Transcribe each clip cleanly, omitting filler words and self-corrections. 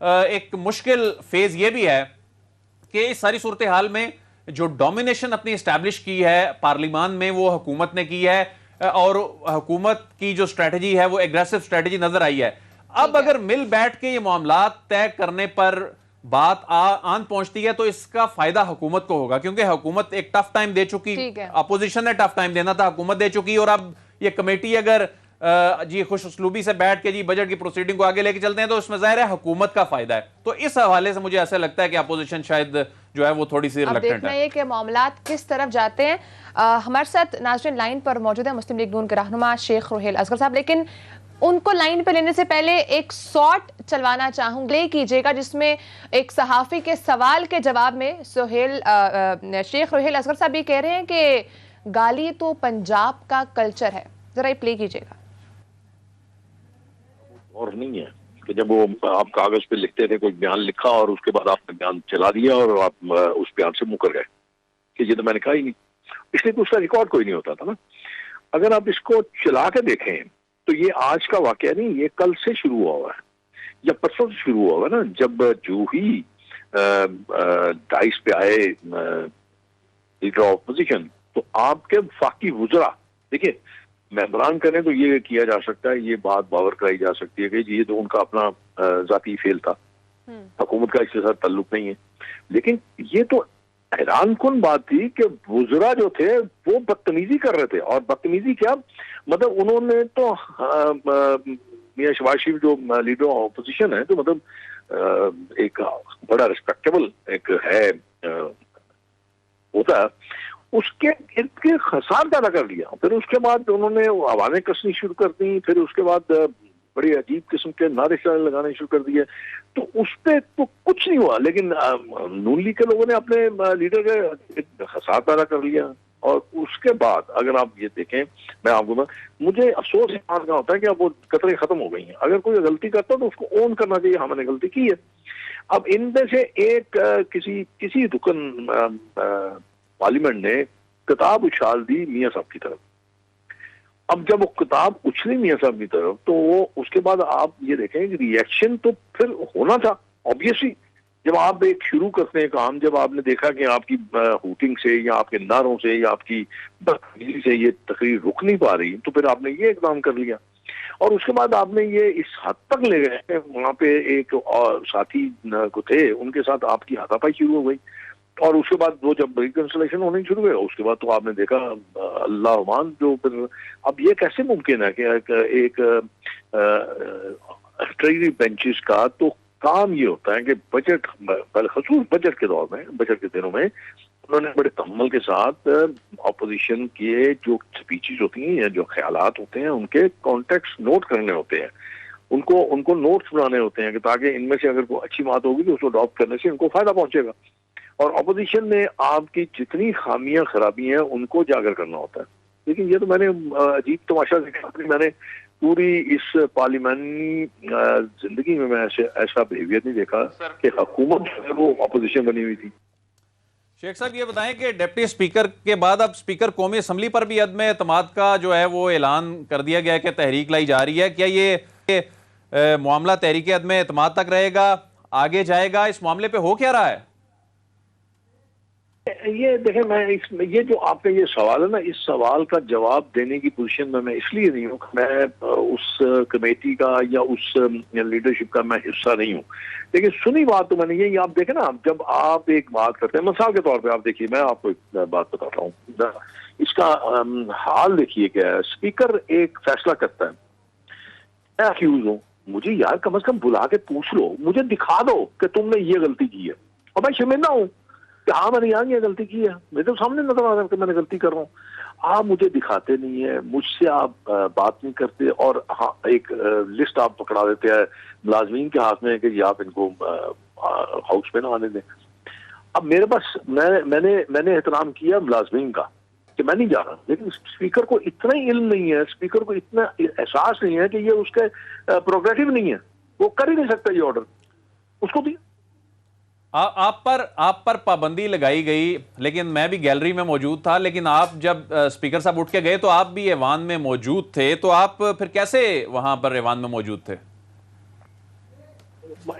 ایک مشکل فیز یہ بھی ہے کہ اس ساری صورتحال میں جو ڈومینیشن اپنی اسٹیبلش کی ہے پارلیمان میں وہ حکومت نے کی ہے، اور حکومت کی جو اسٹریٹجی ہے وہ ایگریسو اسٹریٹجی نظر آئی ہے۔ اب اگر مل بیٹھ کے یہ معاملات طے کرنے پر بات آن پہنچتی ہے تو اس کا فائدہ حکومت کو ہوگا، کیونکہ حکومت ایک ٹف ٹائم دے چکی، اپوزیشن نے ٹف ٹائم دینا تھا، حکومت دے چکی، اور اب یہ کمیٹی اگر جی خوش اسلوبی سے بیٹھ کے جی بجٹ کی پروسیڈنگ کو آگے لے کے چلتے ہیں تو اس میں ظاہر ہے حکومت کا فائدہ ہے۔ تو اس حوالے سے مجھے ایسا لگتا ہے کہ اپوزیشن شاید جو ہے وہ تھوڑی سی ریلکٹنٹ ہے۔ اب دیکھنا یہ کہ معاملات کس طرف جاتے ہیں۔ ہمارے ساتھ ناظرین لائن پر موجود ہیں مسلم لیگ نون کے رہنما شیخ روہیل اصغر صاحب، لیکن ان کو لائن پہ لینے سے پہلے ایک شارٹ چلوانا چاہوں گے کیجئے گا، جس میں ایک صحافی کے سوال کے جواب میں شیخ روہیل اصغر صاحب یہ کہہ رہے ہیں کہ گالی تو پنجاب کا کلچر ہے، ذرا یہ پلے کیجئے گا۔ اور نہیں ہے کہ جب وہ آپ کاغذ پہ لکھتے تھے کوئی بیان لکھا اور اس کے بعد آپ نے بیان چلا دیا اور آپ اس بیان سے مکر گئے کہ یہ تو میں نے کہا ہی نہیں، اس لیے کہ اس کا ریکارڈ کوئی نہیں ہوتا تھا نا۔ اگر آپ اس کو چلا کے دیکھیں تو یہ آج کا واقعہ نہیں، یہ کل سے شروع ہوا ہوا ہے یا پرسوں سے شروع ہوا ہوا نا، جب جو ہی ڈائس پہ آئے لیڈر آف اپوزیشن تو آپ کے وفاقی وزراء، دیکھیے ممبران کریں تو یہ کیا جا سکتا ہے، یہ بات باور کرائی جا سکتی ہے کہ یہ تو ان کا اپنا ذاتی فیل تھا، حکومت کا اس کے ساتھ تعلق نہیں ہے، لیکن یہ تو حیران کن بات تھی کہ وزراء جو تھے وہ بدتمیزی کر رہے تھے، اور بدتمیزی کیا مطلب انہوں نے تو میاں شہباز شریف جو لیڈر آف اپوزیشن ہے تو مطلب ایک بڑا ریسپیکٹیبل ایک ہے ہوتا ہے، اس کے ارد کے خسار پیدا کر لیا، پھر اس کے بعد انہوں نے آوازیں کسنی شروع کر دی، پھر اس کے بعد بڑی عجیب قسم کے نعرے لگانے شروع کر دیے، تو اس پہ تو کچھ نہیں ہوا، لیکن نون لیگ کے لوگوں نے اپنے لیڈر کے خسار پیدا کر لیا، اور اس کے بعد اگر آپ یہ دیکھیں میں آپ کو مجھے افسوس اس بات کا ہوتا ہے کہ اب وہ قطریں ختم ہو گئی ہیں، اگر کوئی غلطی کرتا تو اس کو اون کرنا چاہیے، ہم نے غلطی کی ہے۔ اب ان میں سے ایک کسی رکن پارلیمنٹ نے کتاب اچھال دی میاں صاحب کی طرف، اب جب وہ کتاب اچھلی میاں صاحب کی طرف تو وہ اس کے بعد آپ یہ دیکھیں کہ ری ایکشن تو پھر ہونا تھا آبویسلی، جب آپ ایک شروع کرتے ہیں کام، جب آپ نے دیکھا کہ آپ کی ہوٹنگ سے یا آپ کے نعروں سے یا آپ کی بدتمیزی سے یہ تقریر رک نہیں پا رہی، تو پھر آپ نے یہ اقدام کر لیا، اور اس کے بعد آپ نے یہ اس حد تک لے گئے کہ وہاں پہ ایک اور ساتھی کو تھے ان کے ساتھ آپ کی ہاتھا پائی شروع ہو گئی، اور اس کے بعد وہ جب ریکنسلیشن ہونے شروع ہوئے اس کے بعد تو آپ نے دیکھا اللہ عمان جو پھر اب یہ کیسے ممکن ہے کہ ایک ٹریجری بینچز کا تو کام یہ ہوتا ہے کہ بجٹ بالخصوص بجٹ کے دور میں بجٹ کے دنوں میں انہوں نے بڑے تحمل کے ساتھ اپوزیشن کے جو سپیچز ہوتی ہیں یا جو خیالات ہوتے ہیں ان کے کانٹیکسٹ نوٹ کرنے ہوتے ہیں، ان کو نوٹس بنانے ہوتے ہیں کہ تاکہ ان میں سے اگر کوئی اچھی بات ہوگی تو اس کو اڈاپٹ کرنے سے ان کو فائدہ پہنچے گا، اور اپوزیشن نے آپ کی جتنی خامیاں خرابی ہیں ان کو اجاگر کرنا ہوتا ہے۔ لیکن یہ تو میں نے عجیب تماشا دیکھا، میں نے پوری اس پارلیمانی زندگی میں ایسا بہیویئر نہیں دیکھا کہ حکومت جو ہے وہ اپوزیشن بنی ہوئی تھی۔ شیخ صاحب یہ بتائیں کہ ڈپٹی اسپیکر کے بعد اب اسپیکر قومی اسمبلی پر بھی عدم اعتماد کا جو ہے وہ اعلان کر دیا گیا ہے کہ تحریک لائی جا رہی ہے، کیا یہ معاملہ تحریک عدم اعتماد تک رہے گا، آگے جائے گا، اس معاملے پہ ہو کیا رہا ہے؟ یہ دیکھیں میں یہ جو آپ کا یہ سوال ہے نا، اس سوال کا جواب دینے کی پوزیشن میں اس لیے نہیں ہوں کہ میں اس کمیٹی کا یا اس لیڈرشپ کا میں حصہ نہیں ہوں، لیکن سنی بات تو میں نے یہ آپ دیکھیں نا، جب آپ ایک بات کرتے ہیں مثال کے طور پہ آپ دیکھیے، میں آپ کو ایک بات بتاتا ہوں، اس کا حال دیکھیے کہ اسپیکر ایک فیصلہ کرتا ہے، میں اکیوز ہوں، مجھے یار کم از کم بلا کے پوچھ لو، مجھے دکھا دو کہ تم نے یہ غلطی کی ہے، اور میں شرمندہ ہوں کہ ہاں میں نے یہاں یہ غلطی کی ہے، میرے تو سامنے نظر آ رہا ہے کہ میں نے غلطی کر رہا ہوں، آپ مجھے دکھاتے نہیں ہیں، مجھ سے آپ بات نہیں کرتے، اور ہاں ایک لسٹ آپ پکڑا دیتے ہیں ملازمین کے ہاتھ میں کہ یہ آپ ان کو ہاؤس میں نہ آنے دیں۔ اب میرے پاس میں نے احترام کیا ملازمین کا کہ میں نہیں جا رہا، لیکن اسپیکر کو اتنا ہی علم نہیں ہے، اسپیکر کو اتنا احساس نہیں ہے کہ یہ اس کے پروگریٹو نہیں ہے، وہ کر ہی نہیں سکتا یہ آرڈر، اس کو بھی آپ پر پابندی لگائی گئی، لیکن میں بھی گیلری میں موجود تھا، لیکن آپ جب اسپیکر صاحب اٹھ کے گئے تو آپ بھی ایوان میں موجود تھے، تو آپ پھر کیسے وہاں پر ایوان میں موجود تھے؟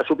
SOP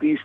30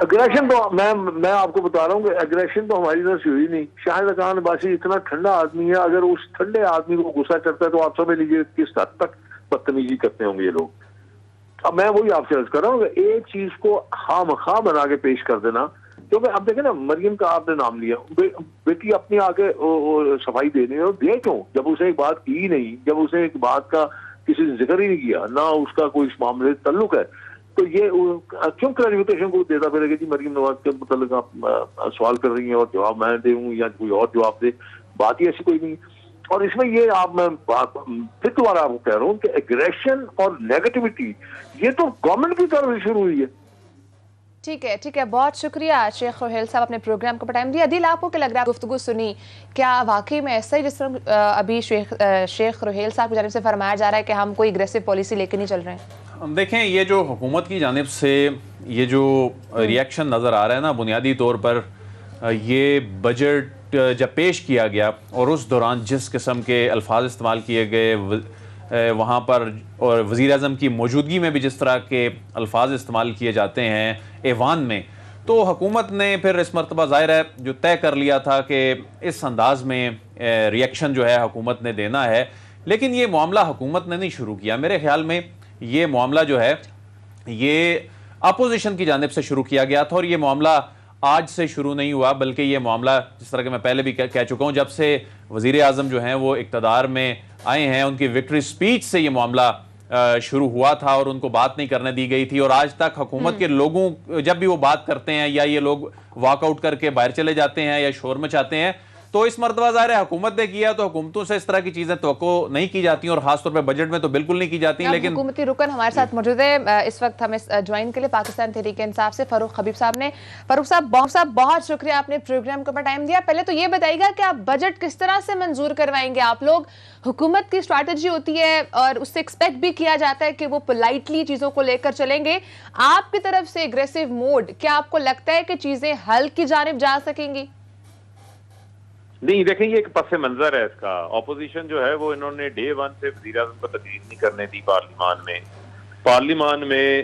اگریشن تو میں آپ کو بتا رہا ہوں کہ اگریشن تو ہماری طرف سے ہوئی نہیں. شاہد خان عباسی اتنا ٹھنڈا آدمی ہے, اگر اس ٹھنڈے آدمی کو غصہ چڑھتا ہے تو آپ سمجھ لیجیے کس حد تک بدتمیزی کرتے ہوں گے یہ لوگ. اب میں وہی آپ سے عرض کر رہا ہوں کہ ایک چیز کو خام خواہ بنا کے پیش کر دینا, کیونکہ اب دیکھیں نا مریم کا آپ نے نام لیا, بیٹی اپنی آگے صفائی دینے اور دے کیوں جب اسے ایک بات کی نہیں, جب اسے ایک بات کا کسی نے ذکر ہی نہیں کیا, نہ اس کا کوئی اس معاملے سے تعلق ہے, تو یہ کیوں کلیریفیکیشن کو دیتا پھر کہ جی مریم نواز کے متعلق آپ سوال کر رہی ہیں اور جواب میں دوں یا کوئی اور جواب دے. بات ہی ایسی کوئی نہیں. اور اس میں یہ آپ میں پھر دوبارہ آپ کو کہہ رہا ہوں کہ ایگریشن اور نیگیٹیوٹی یہ تو گورنمنٹ کی طرف سے شروع ہوئی ہے. ٹھیک ہے, بہت شکریہ شیخ روہیل صاحب اپنے پروگرام کو ٹائم دیا. عدیل, آپ کو کیا لگ رہا ہے گفتگو سنی, کیا واقعی میں ایسا ہی جس طرح ابھی شیخ روہیل صاحب کی جانب سے فرمایا جا رہا ہے کہ ہم کوئی اگریسو پالیسی لے کے نہیں چل رہے ہیں؟ دیکھیں, یہ جو حکومت کی جانب سے یہ جو ریئیکشن نظر آ رہا ہے نا, بنیادی طور پر یہ بجٹ جب پیش کیا گیا اور اس دوران جس قسم کے الفاظ استعمال کیے گئے وہاں پر, اور وزیر اعظم کی موجودگی میں بھی جس طرح کے الفاظ استعمال کیے جاتے ہیں ایوان میں, تو حکومت نے پھر اس مرتبہ ظاہر ہے جو طے کر لیا تھا کہ اس انداز میں ریئیکشن جو ہے حکومت نے دینا ہے. لیکن یہ معاملہ حکومت نے نہیں شروع کیا. میرے خیال میں یہ معاملہ جو ہے یہ اپوزیشن کی جانب سے شروع کیا گیا تھا, اور یہ معاملہ آج سے شروع نہیں ہوا, بلکہ یہ معاملہ جس طرح کہ میں پہلے بھی کہہ چکا ہوں, جب سے وزیر اعظم جو ہیں وہ اقتدار میں آئے ہیں, ان کی وکٹری سپیچ سے یہ معاملہ شروع ہوا تھا اور ان کو بات نہیں کرنے دی گئی تھی. اور آج تک حکومت کے لوگوں جب بھی وہ بات کرتے ہیں یا یہ لوگ واک آؤٹ کر کے باہر چلے جاتے ہیں یا شور مچاتے ہیں, تو اس مرتبہ ظاہر ہے حکومت نے کیا, تو حکومتوں سے اس طرح کی چیزیں توقع نہیں کی جاتی, اور خاص طور پہ بجٹ میں تو بالکل نہیں کی جاتی. لیکن حکومتی رکن ہمارے ساتھ موجود ہے اس وقت ہمیں جوائن کے لیے پاکستان تحریک انصاف سے فاروق حبیب صاحب نے. فاروق صاحب بہت شکریہ, آپ نے پروگرام کو ٹائم دیا. پہلے تو یہ بتائیے گا کہ آپ بجٹ کس طرح سے منظور کروائیں گے؟ آپ لوگ, حکومت کی اسٹریٹجی ہوتی ہے اور اس سے ایکسپیکٹ بھی کیا جاتا ہے کہ وہ پولائٹلی چیزوں کو لے کر چلیں گے. آپ کی طرف سے اگریسو موڈ, کیا آپ کو لگتا ہے کہ چیزیں حل کی جانب جا سکیں گی؟ نہیں, دیکھیں یہ ایک پس منظر ہے اس کا. اپوزیشن جو ہے وہ انہوں نے ڈے ون سے وزیر اعظم کو تقریر نہیں کرنے دی پارلیمان میں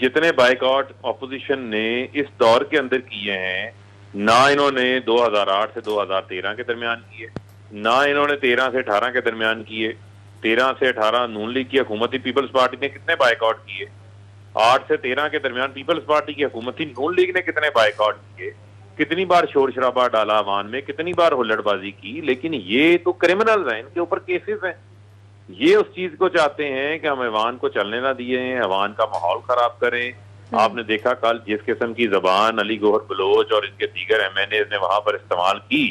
جتنے بائیکاٹ اپوزیشن نے اس دور کے اندر کیے ہیں, نہ انہوں نے 2008 سے 2013 کے درمیان کیے, نہ انہوں نے 13 سے 18 کے درمیان کیے. 13 سے 18 نون لیگ کی حکومتی پیپلز پارٹی نے کتنے بائیکاٹ کیے, 8 سے 13 کے درمیان پیپلز پارٹی کی حکومتی نون لیگ نے کتنے بائیکاٹ کیے, کتنی بار شور شرابہ ڈالا عوام میں, کتنی بار ہلڑ بازی کی. لیکن یہ تو کرمنلز ہیں, ان کے اوپر کیسز ہیں. یہ اس چیز کو چاہتے ہیں کہ ہم ایوان کو چلنے نہ دیے ہیں, ایوان کا ماحول خراب کریں. آپ نے دیکھا کل جس قسم کی زبان علی گوہر بلوچ اور ان کے دیگر ایم این اے نے وہاں پر استعمال کی,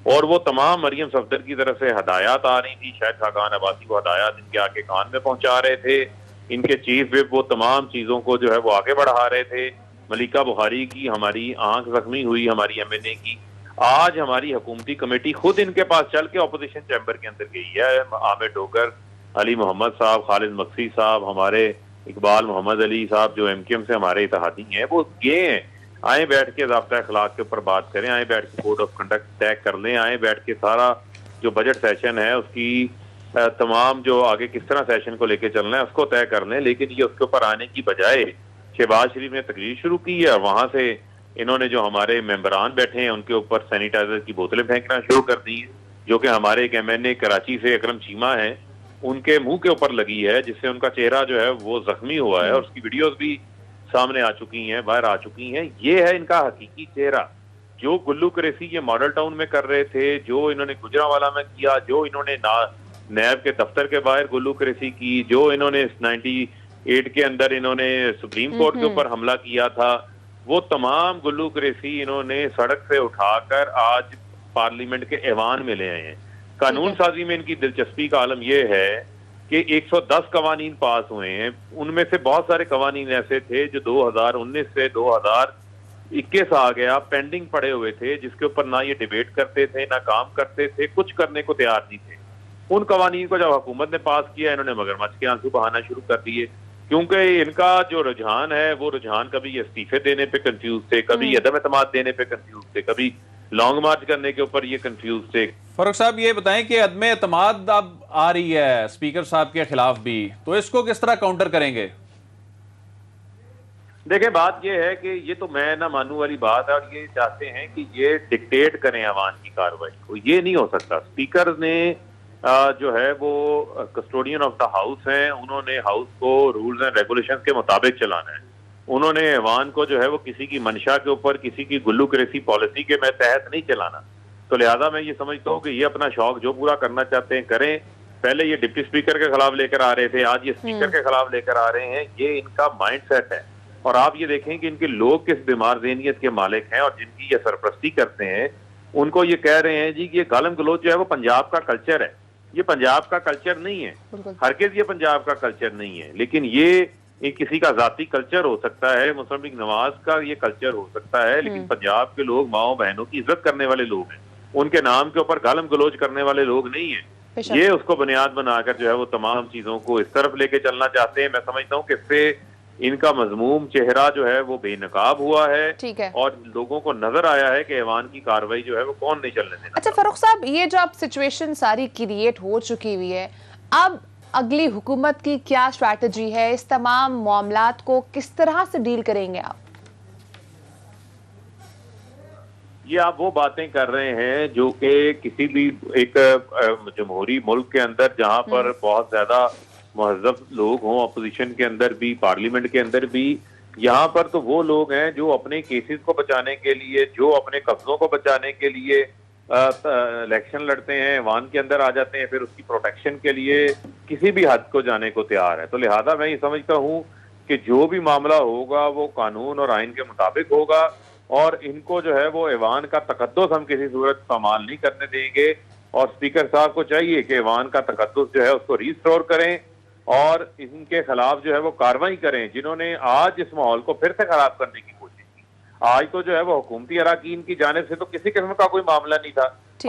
اور وہ تمام مریم صفدر کی طرف سے ہدایات آ رہی تھی, شاہد خاقان عباسی کو ہدایات ان کے آگے کان میں پہنچا رہے تھے, ان کے چیف وپ وہ تمام چیزوں کو جو ہے وہ آگے بڑھا رہے تھے. ملیکہ بخاری کی ہماری آنکھ زخمی ہوئی, ہماری ایم این اے کی. آج ہماری حکومتی کمیٹی خود ان کے پاس چل کے اپوزیشن چیمبر کے اندر گئی ہے. عامر ڈوگر, علی محمد صاحب, خالد مقصی صاحب, ہمارے اقبال محمد علی صاحب جو ایم کیو ایم سے ہمارے اتحادی ہیں, وہ گئے ہیں. آئیں بیٹھ کے ضابطہ اخلاق کے اوپر بات کریں, آئیں بیٹھ کے کوڈ آف کنڈکٹ طے کر لیں, آئیں بیٹھ کے سارا جو بجٹ سیشن ہے اس کی تمام جو آگے کس طرح سیشن کو لے کے چلنا ہے اس کو طے کر لیں. لیکن یہ اس کے اوپر آنے کی بجائے شہباز شریف نے تقریر شروع کی ہے, اور وہاں سے انہوں نے جو ہمارے ممبران بیٹھے ہیں ان کے اوپر سینیٹائزر کی بوتلیں پھینکنا شروع کر دی, جو کہ ہمارے ایک ایم این اے کراچی سے اکرم چیمہ ہیں, ان کے منہ کے اوپر لگی ہے, جس سے ان کا چہرہ جو ہے وہ زخمی ہوا ہے, اور اس کی ویڈیوز بھی سامنے آ چکی ہیں, باہر آ چکی ہیں. یہ ہے ان کا حقیقی چہرہ. جو گلو کریسی یہ ماڈل ٹاؤن میں کر رہے تھے, جو انہوں نے گجرانوالہ میں کیا, جو انہوں نے نیب کے دفتر کے باہر گلو کریسی کی, جو انہوں نے 98 کے اندر انہوں نے سپریم کورٹ کے اوپر حملہ کیا تھا, وہ تمام گلو کریسی انہوں نے سڑک سے اٹھا کر آج پارلیمنٹ کے ایوان میں لے آئے ہیں. قانون سازی میں ان کی دلچسپی کا عالم یہ ہے کہ 110 قوانین پاس ہوئے ہیں, ان میں سے بہت سارے قوانین ایسے تھے جو 2019 سے 2021 آ گیا پینڈنگ پڑے ہوئے تھے, جس کے اوپر نہ یہ ڈیبیٹ کرتے تھے, نہ کام کرتے تھے, کچھ کرنے کو تیار نہیں تھے. ان قوانین کو جب حکومت نے پاس کیا, انہوں نے مگرمچھ کے آنسو بہانا شروع کر دیے, کیونکہ ان کا جو رجحان ہے وہ رجحان کبھی استعفے دینے پہ کنفیوز تھے, کبھی عدم اعتماد دینے پہ کنفیوز تھے, کبھی لانگ مارچ کرنے کے اوپر یہ کنفیوز تھے. فاروق صاحب یہ بتائیں کہ عدم اعتماد اب آ رہی ہے اسپیکر صاحب کے خلاف بھی, تو اس کو کس طرح کاؤنٹر کریں گے؟ دیکھیں بات یہ ہے کہ یہ تو میں نہ مانوں والی بات ہے، اور یہ چاہتے ہیں کہ یہ ڈکٹیٹ کریں عوام کی کارروائی کو. یہ نہیں ہو سکتا. اسپیکر نے جو ہے وہ کسٹوڈین آف دا ہاؤس ہیں، انہوں نے ہاؤس کو رولز اینڈ ریگولیشن کے مطابق چلانا ہے. انہوں نے ایوان کو جو ہے وہ کسی کی منشا کے اوپر، کسی کی گلوکریسی پالیسی کے میں تحت نہیں چلانا. تو لہذا میں یہ سمجھتا ہوں کہ یہ اپنا شوق جو پورا کرنا چاہتے ہیں کریں. پہلے یہ ڈپٹی اسپیکر کے خلاف لے کر آ رہے تھے، آج یہ اسپیکر کے خلاف لے کر آ رہے ہیں. یہ ان کا مائنڈ سیٹ ہے. اور آپ یہ دیکھیں کہ ان کے لوگ کس بیمار ذہنیت کے مالک ہیں، اور جن کی یہ سرپرستی کرتے ہیں ان کو یہ کہہ رہے ہیں جی کہ یہ گالم گلوچ جو ہے وہ پنجاب کا کلچر ہے. یہ پنجاب کا کلچر نہیں ہے، ہرگز یہ پنجاب کا کلچر نہیں ہے. لیکن یہ کسی کا ذاتی کلچر ہو سکتا ہے، مسلم لیگ نواز کا یہ کلچر ہو سکتا ہے، لیکن پنجاب کے لوگ ماؤں بہنوں کی عزت کرنے والے لوگ ہیں. ان کے نام کے اوپر گالم گلوچ کرنے والے لوگ نہیں ہیں. یہ اس کو بنیاد بنا کر جو ہے وہ تمام چیزوں کو اس طرف لے کے چلنا چاہتے ہیں. میں سمجھتا ہوں کہ اس سے ان کا مذموم چہرہ جو ہے وہ بے نقاب ہوا ہے، اور لوگوں کو نظر آیا ہے کہ ایوان کی کارروائی جو ہے وہ کون نہیں چلنے دینا. اچھا فاروق صاحب، یہ جو اب سچویشن ساری کریٹ ہو چکی ہوئی ہے، اب اگلی حکومت کی کیا اسٹریٹجی ہے؟ اس تمام معاملات کو کس طرح سے ڈیل کریں گے آپ؟ یہ آپ وہ باتیں کر رہے ہیں جو کہ کسی بھی ایک جمہوری ملک کے اندر جہاں پر بہت زیادہ مہذب لوگ ہوں، اپوزیشن کے اندر بھی، پارلیمنٹ کے اندر بھی، یہاں پر تو وہ لوگ ہیں جو اپنے کیسز کو بچانے کے لیے، جو اپنے قبضوں کو بچانے کے لیے الیکشن لڑتے ہیں، ایوان کے اندر آ جاتے ہیں، پھر اس کی پروٹیکشن کے لیے کسی بھی حد کو جانے کو تیار ہے. تو لہذا میں یہ سمجھتا ہوں کہ جو بھی معاملہ ہوگا وہ قانون اور آئین کے مطابق ہوگا، اور ان کو جو ہے وہ ایوان کا تقدس ہم کسی صورت پامال نہیں کرنے دیں گے. اور اسپیکر صاحب کو چاہیے کہ ایوان کا تقدس جو ہے اس کو ریسٹور کریں، اور ان کے خلاف جو ہے وہ کارروائی کریں جنہوں نے آج اس ماحول کو پھر سے خراب کرنے کی کوشش کی. آج تو جو ہے وہ حکومتی اراکین کی جانب سے تو کسی قسم کا کوئی معاملہ نہیں تھا.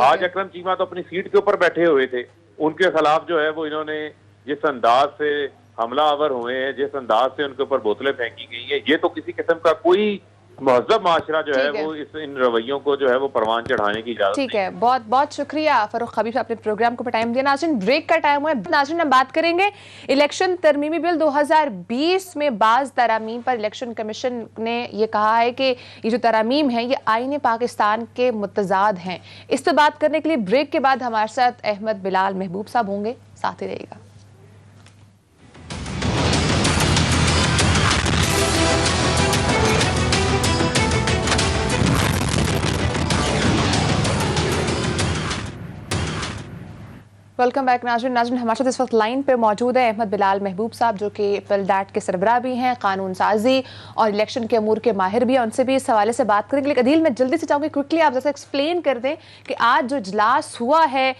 آج اکرم چیمہ تو اپنی سیٹ کے اوپر بیٹھے ہوئے تھے. ان کے خلاف جو ہے وہ انہوں نے جس انداز سے حملہ آور ہوئے ہیں، جس انداز سے ان کے اوپر بوتلیں پھینکی گئی ہیں، یہ تو کسی قسم کا کوئی مہذب معاشرہ جو ہے وہ ان رویوں کو جو ہے وہ پروان چڑھانے کی اجازت. ٹھیک ہے، بہت بہت شکریہ فاروق حبیب صاحب، اپنے پروگرام کو ٹائم دیا. ناظرین بریک کا ٹائم ہوا ہے. ناظرین ہم بات کریں گے الیکشن ترمیمی بل 2020 میں بعض ترامیم پر. الیکشن کمیشن نے یہ کہا ہے کہ یہ جو ترامیم ہیں یہ آئین پاکستان کے متضاد ہیں. اس پہ بات کرنے کے لیے بریک کے بعد ہمارے ساتھ احمد بلال محبوب صاحب ہوں گے، ساتھ ہی رہے گا. ویلکم بیک ناظرین ہمارے ساتھ اس وقت لائن پہ موجود ہے احمد بلال محبوب صاحب، جو کہ پلڈیٹ کے سربراہ بھی ہیں، قانون سازی اور الیکشن کے امور کے ماہر بھی ہیں. ان سے بھی اس حوالے سے بات کریں گے. لیکن عدیل میں جلدی سے چاہوں گی کوئکلی آپ جیسے ایکسپلین کر دیں کہ آج جو اجلاس ہوا ہے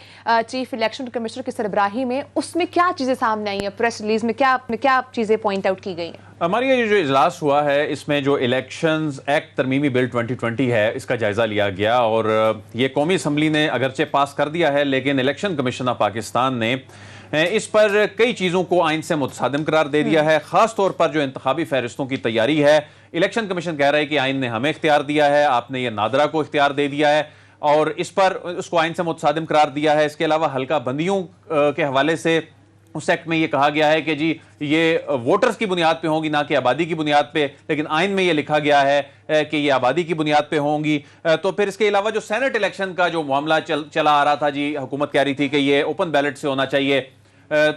چیف الیکشن کمشنر کی سربراہی میں، اس میں کیا چیزیں سامنے آئی ہیں؟ پریس ریلیز میں کیا چیزیں پوائنٹ آؤٹ کی گئی ہیں؟ ہماری یہ جو اجلاس ہوا ہے اس میں جو الیکشنز ایکٹ ترمیمی بل 2020 ہے اس کا جائزہ لیا گیا، اور یہ قومی اسمبلی نے اگرچہ پاس کر دیا ہے لیکن الیکشن کمیشن آف پاکستان نے اس پر کئی چیزوں کو آئین سے متصادم قرار دے دیا ہے. خاص طور پر جو انتخابی فہرستوں کی تیاری ہے، الیکشن کمیشن کہہ رہا ہے کہ آئین نے ہمیں اختیار دیا ہے، آپ نے یہ نادرہ کو اختیار دے دیا ہے، اور اس پر اس کو آئین سے متصادم قرار دیا ہے. اس کے علاوہ حلقہ بندیوں کے حوالے سے اس ایکٹ میں یہ کہا گیا ہے کہ جی یہ ووٹرز کی بنیاد پہ ہوں گی، نہ کہ آبادی کی بنیاد پہ، لیکن آئین میں یہ لکھا گیا ہے کہ یہ آبادی کی بنیاد پہ ہوں گی. تو پھر اس کے علاوہ جو سینٹ الیکشن کا جو معاملہ چلا آ رہا تھا، جی حکومت کہہ رہی تھی کہ یہ اوپن بیلٹ سے ہونا چاہیے،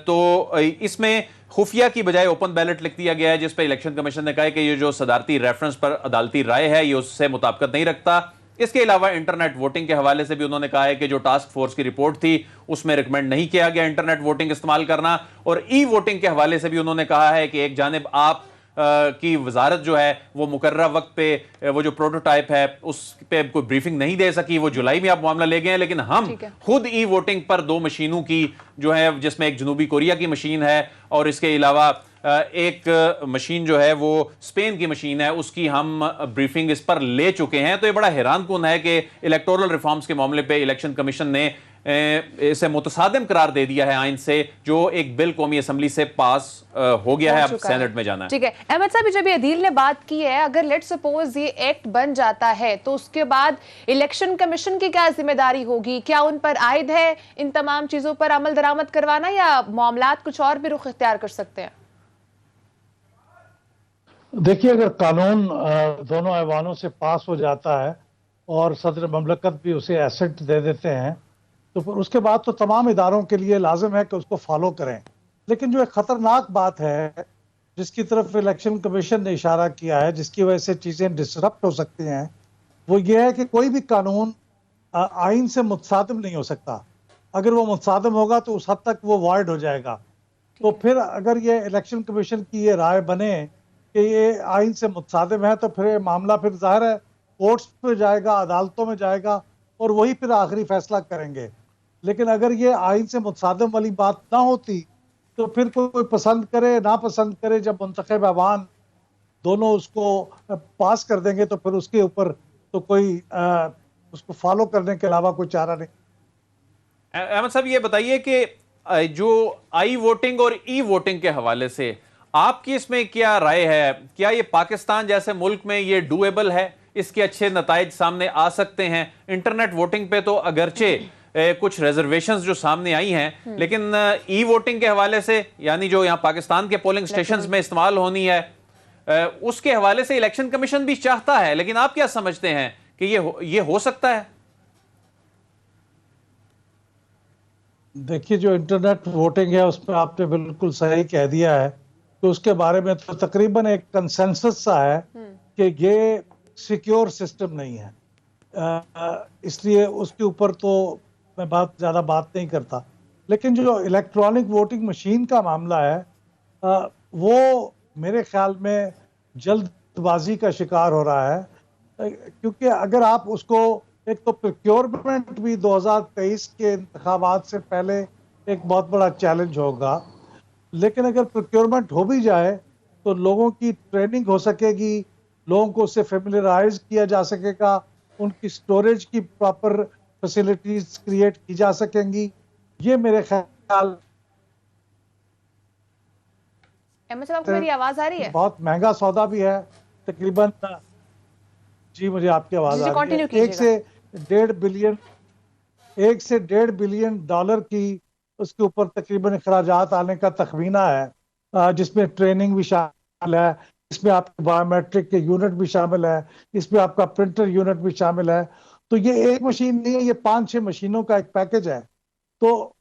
تو اس میں خفیہ کی بجائے اوپن بیلٹ لکھ دیا گیا ہے، جس پہ الیکشن کمیشن نے کہا ہے کہ یہ جو صدارتی ریفرنس پر عدالتی رائے ہے یہ اس سے مطابقت نہیں رکھتا. اس کے علاوہ انٹرنیٹ ووٹنگ کے حوالے سے بھی انہوں نے کہا ہے کہ جو ٹاسک فورس کی رپورٹ تھی اس میں ریکمینڈ نہیں کیا گیا انٹرنیٹ ووٹنگ استعمال کرنا. اور ای ووٹنگ کے حوالے سے بھی انہوں نے کہا ہے کہ ایک جانب آپ کی وزارت جو ہے وہ مقررہ وقت پہ وہ جو پروٹوٹائپ ہے اس پہ کوئی بریفنگ نہیں دے سکی، وہ جولائی میں آپ معاملہ لے گئے ہیں، لیکن ہم خود ای ووٹنگ پر 2 مشینوں کی جو ہے، جس میں ایک جنوبی کوریا کی مشین ہے اور اس کے علاوہ ایک مشین جو ہے وہ اسپین کی مشین ہے، اس کی ہم بریفنگ اس پر لے چکے ہیں. تو یہ بڑا حیران کن ہے کہ الیکٹورل ریفارمز کے معاملے پہ الیکشن کمیشن نے اسے متصادم قرار دے دیا ہے آئین سے، جو ایک بل قومی اسمبلی سے پاس ہو گیا ہے، اب سینٹ میں جانا ہے. ٹھیک ہے احمد صاحب، جب عدیل نے بات کی ہے، اگر لیٹ سپوز یہ ایکٹ بن جاتا ہے تو اس کے بعد الیکشن کمیشن کی کیا ذمہ داری ہوگی؟ کیا ان پر عائد ہے ان تمام چیزوں پر عمل درآمد کروانا، یا معاملات کچھ اور بھی رخ اختیار کر سکتے ہیں؟ دیکھیے اگر قانون دونوں ایوانوں سے پاس ہو جاتا ہے اور صدر مملکت بھی اسے ایسنٹ دے دیتے ہیں تو پھر اس کے بعد تو تمام اداروں کے لیے لازم ہے کہ اس کو فالو کریں. لیکن جو ایک خطرناک بات ہے جس کی طرف الیکشن کمیشن نے اشارہ کیا ہے، جس کی وجہ سے چیزیں ڈسرپٹ ہو سکتی ہیں، وہ یہ ہے کہ کوئی بھی قانون آئین سے متصادم نہیں ہو سکتا. اگر وہ متصادم ہوگا تو اس حد تک وہ وائڈ ہو جائے گا. تو پھر اگر یہ الیکشن کمیشن کی یہ رائے بنے کہ یہ آئین سے متصادم ہے تو پھر یہ معاملہ پھر ظاہر ہے کورٹس پہ جائے گا، عدالتوں میں جائے گا اور وہی پھر آخری فیصلہ کریں گے. لیکن اگر یہ آئین سے متصادم والی بات نہ ہوتی تو پھر کوئی پسند کرے نہ پسند کرے، جب منتخب ایوان دونوں اس کو پاس کر دیں گے تو پھر اس کے اوپر تو کوئی اس کو فالو کرنے کے علاوہ کوئی چارہ نہیں. احمد صاحب یہ بتائیے کہ جو آئی ووٹنگ اور ای ووٹنگ کے حوالے سے آپ کی اس میں کیا رائے ہے؟ کیا یہ پاکستان جیسے ملک میں یہ ڈویبل ہے؟ اس کے اچھے نتائج سامنے آ سکتے ہیں؟ انٹرنیٹ ووٹنگ پہ تو اگرچہ کچھ ریزرویشنز جو سامنے آئی ہیں، لیکن ای ووٹنگ کے حوالے سے، یعنی جو یہاں پاکستان کے پولنگ سٹیشنز میں استعمال ہونی ہے، اس کے حوالے سے الیکشن کمیشن بھی چاہتا ہے، لیکن آپ کیا سمجھتے ہیں کہ یہ ہو سکتا ہے؟ دیکھیے جو انٹرنیٹ ووٹنگ ہے اس میں آپ نے بالکل صحیح کہہ دیا ہے کہ اس کے بارے میں تو تقریباً ایک کنسنسس سا ہے کہ یہ سیکیور سسٹم نہیں ہے. اس لیے اس کے اوپر تو میں زیادہ بات نہیں کرتا. لیکن جو الیکٹرانک ووٹنگ مشین کا معاملہ ہے وہ میرے خیال میں جلد بازی کا شکار ہو رہا ہے، کیونکہ اگر آپ اس کو ایک تو پروکیورمنٹ بھی 2023 کے انتخابات سے پہلے ایک بہت بڑا چیلنج ہوگا، لیکن اگر پروکیورمنٹ ہو بھی جائے تو لوگوں کی ٹریننگ ہو سکے گی، لوگوں کو اس سے فیملیرائز کیا جا سکے گا، ان کی سٹوریج کی پراپر فیسلٹیز کریٹ کی جا سکیں گی. یہ میرے خیال احمد صاحب، آپ کو میری آواز آ رہی ہے؟ بہت مہنگا سودا بھی ہے. تقریباً جی مجھے آپ کی آواز آ رہی ہے. 1 سے 1.5 بلین ڈالر کی اس کے اوپر تقریباً اخراجات آنے کا تخمینہ ہے، جس میں ٹریننگ بھی شامل ہے، اس میں آپ کے بایو میٹرک کے یونٹ بھی شامل ہے، اس میں آپ کا پرنٹر یونٹ بھی شامل ہے. تو یہ ایک مشین نہیں ہے، یہ 5-6 مشینوں کا ایک پیکج ہے. تو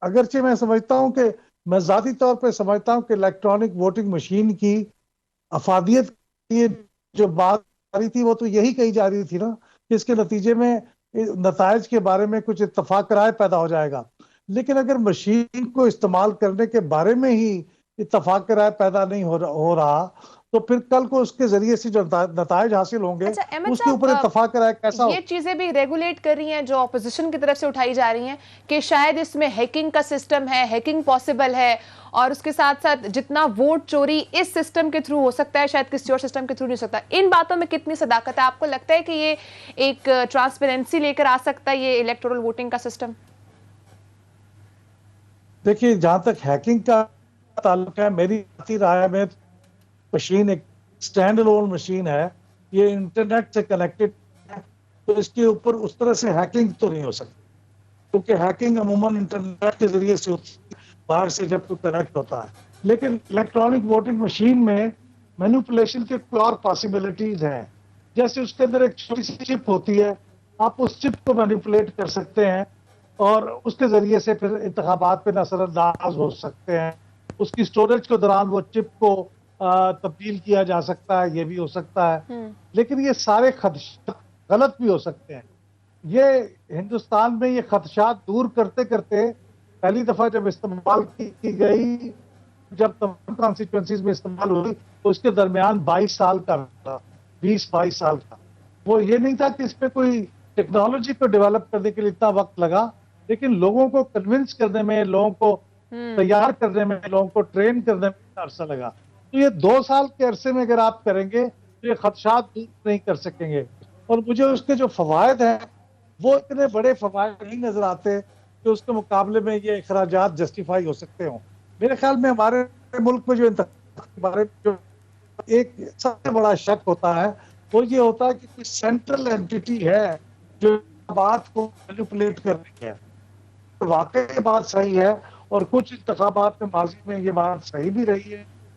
اگرچہ میں سمجھتا ہوں کہ میں ذاتی طور پہ سمجھتا ہوں کہ الیکٹرانک ووٹنگ مشین کی افادیت کی جو بات آ رہی تھی وہ تو یہی کہی جا رہی تھی نا کہ اس کے نتیجے میں نتائج کے بارے میں کچھ اتفاق رائے پیدا ہو جائے گا. لیکن اگر مشین کو استعمال کرنے کے بارے میں ہی اتفاق رائے پیدا نہیں ہو رہا تو پھر کل کو اس کے ذریعے سے جو نتائج حاصل ہوں گے اس کے اوپر اتفاق رائے کیسا ہو؟ یہ چیزیں بھی ریگولیٹ کر رہی ہیں جو اپوزیشن کی طرف سے اٹھائی جا رہی ہیں کہ شاید اس میں ہیکنگ کا سسٹم ہے، ہیکنگ پاسبل ہے، اور اس کے ساتھ ساتھ جتنا ووٹ چوری اس سسٹم کے تھرو ہو سکتا ہے شاید کسی اور سسٹم کے تھرو نہیں ہو سکتا. ان باتوں میں کتنی صداقت ہے؟ آپ کو لگتا ہے کہ یہ ایک ٹرانسپیرنسی لے کر آ سکتا ہے یہ الیکٹورل ووٹنگ کا سسٹم؟ دیکھیے جہاں تک ہیکنگ کا تعلق ہے، میری رائے میں مشین ایک سٹینڈ الون مشین ہے، یہ انٹرنیٹ سے کنیکٹڈ ہے، تو اس کے اوپر اس طرح سے ہیکنگ تو نہیں ہو سکتی، کیونکہ ہیکنگ عموماً انٹرنیٹ کے ذریعے سے باہر سے جب کوئی کنیکٹ ہوتا ہے. لیکن الیکٹرانک ووٹنگ مشین میں مینوپولیشن کے کوئی اور پاسبلٹیز ہیں، جیسے اس کے اندر ایک چھوٹی سی چپ ہوتی ہے، آپ اس چپ کو مینوپولیٹ کر سکتے ہیں اور اس کے ذریعے سے پھر انتخابات پہ اثر انداز ہو سکتے ہیں. اس کی سٹوریج کے دوران وہ چپ کو تبدیل کیا جا سکتا ہے، یہ بھی ہو سکتا ہے. لیکن یہ سارے خدشات غلط بھی ہو سکتے ہیں. یہ ہندوستان میں یہ خدشات دور کرتے کرتے پہلی دفعہ جب استعمال کی گئی، جب تمام کانسٹیٹوئنسیز میں استعمال ہوئی تو اس کے درمیان 22 سال کا تھا، 20-22 سال کا. وہ یہ نہیں تھا کہ اس پہ کوئی ٹیکنالوجی کو ڈیولپ کرنے کے لیے اتنا وقت لگا، لیکن لوگوں کو کنونس کرنے میں، لوگوں کو تیار کرنے میں، لوگوں کو ٹرین کرنے میں عرصہ لگا. تو یہ 2 سال کے عرصے میں اگر آپ کریں گے تو یہ خدشات دور نہیں کر سکیں گے. اور مجھے اس کے جو فوائد ہیں وہ اتنے بڑے فوائد نہیں نظر آتے کہ اس کے مقابلے میں یہ اخراجات جسٹیفائی ہو سکتے ہوں. میرے خیال میں ہمارے ملک میں جو انتخاب کے بارے میں جو ایک سب سے بڑا شک ہوتا ہے وہ یہ ہوتا ہے کہ کوئی سینٹرل اینٹیٹی ہے جو بات کو مینیپولیٹ کر رہی ہے. واقعی یہ بات صحیح ہے اور کچھ انتخابات میں ماضی میں یہ بات صحیح بھی رہی ہے